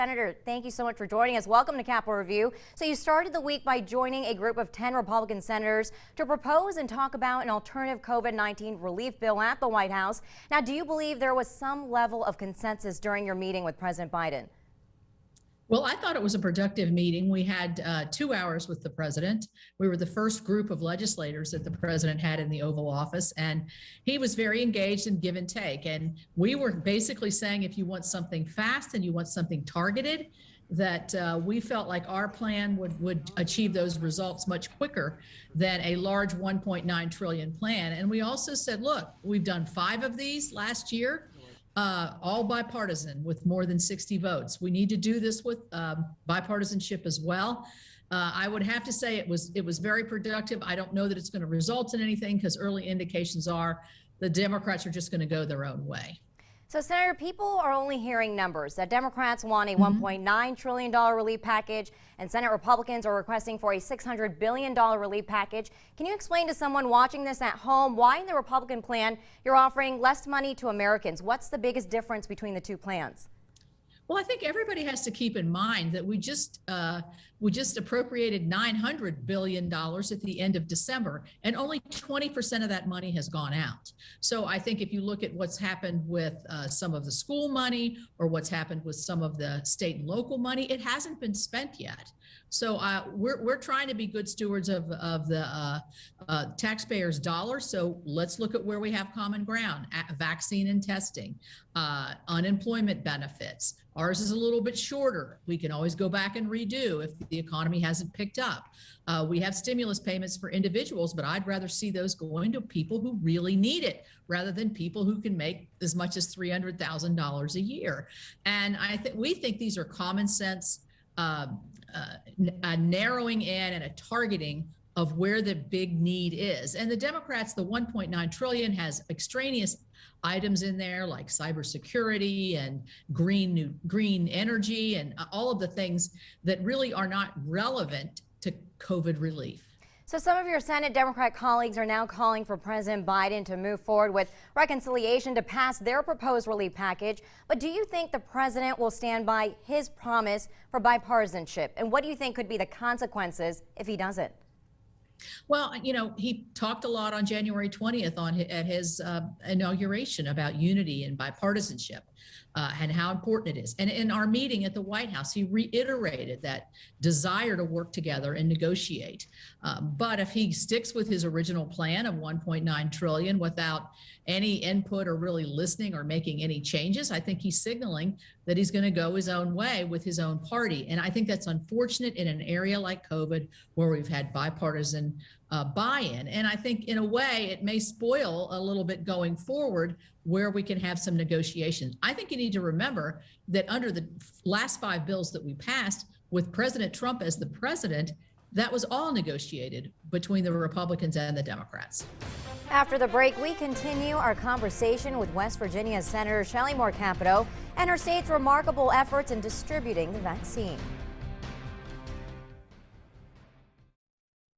Senator, thank you so much for joining us. Welcome to Capitol Review. So you started the week by joining a group of 10 Republican senators to propose and talk about an alternative COVID-19 relief bill at the White House. Now, do you believe there was some level of consensus during your meeting with President Biden? Well, I thought it was a productive meeting. We had 2 hours with the president. We were the first group of legislators that the president had in the Oval Office, and he was very engaged in give and take. And we were basically saying, if you want something fast and you want something targeted, that we felt like our plan would achieve those results much quicker than a large 1.9 trillion plan. And we also said, look, we've done 5 of these last year. All bipartisan with more than 60 votes. We need to do this with bipartisanship as well. I would have to say it was very productive. I don't know that it's going to result in anything because early indications are the Democrats are just going to go their own way. So, Senator, people are only hearing numbers. That Democrats want a $1.9 trillion relief package, and Senate Republicans are requesting for a $600 billion relief package. Can you explain to someone watching this at home why in the Republican plan you're offering less money to Americans? What's the biggest difference between the two plans? Well, I think everybody has to keep in mind that we just appropriated $900 billion at the end of December, and only 20% of that money has gone out. So I think if you look at what's happened with some of the school money or what's happened with some of the state and local money, it hasn't been spent yet. So we're trying to be good stewards of the taxpayers' dollars. So let's look at where we have common ground: vaccine and testing, unemployment benefits. Ours is a little bit shorter. We can always go back and redo if the economy hasn't picked up. We have stimulus payments for individuals, but I'd rather see those going to people who really need it rather than people who can make as much as $300,000 a year. And we think these are common sense, a narrowing in and a targeting of where the big need is. And the Democrats, the 1.9 trillion has extraneous items in there like cybersecurity and green energy and all of the things that really are not relevant to COVID relief. So some of your Senate Democrat colleagues are now calling for President Biden to move forward with reconciliation to pass their proposed relief package. But do you think the president will stand by his promise for bipartisanship? And what do you think could be the consequences if he doesn't? Well, you know, he talked a lot on January 20th at his inauguration about unity and bipartisanship and how important it is. And in our meeting at the White House, he reiterated that desire to work together and negotiate. But if he sticks with his original plan of 1.9 trillion without any input or really listening or making any changes, I think he's signaling that he's going to go his own way with his own party. And I think that's unfortunate in an area like COVID where we've had bipartisan buy-in. And I think in a way it may spoil a little bit going forward where we can have some negotiations. I think you need to remember that under the last 5 bills that we passed with President Trump as the president, that was all negotiated between the Republicans and the Democrats. After the break, we continue our conversation with West Virginia Senator Shelley Capito and her state's remarkable efforts in distributing the vaccine.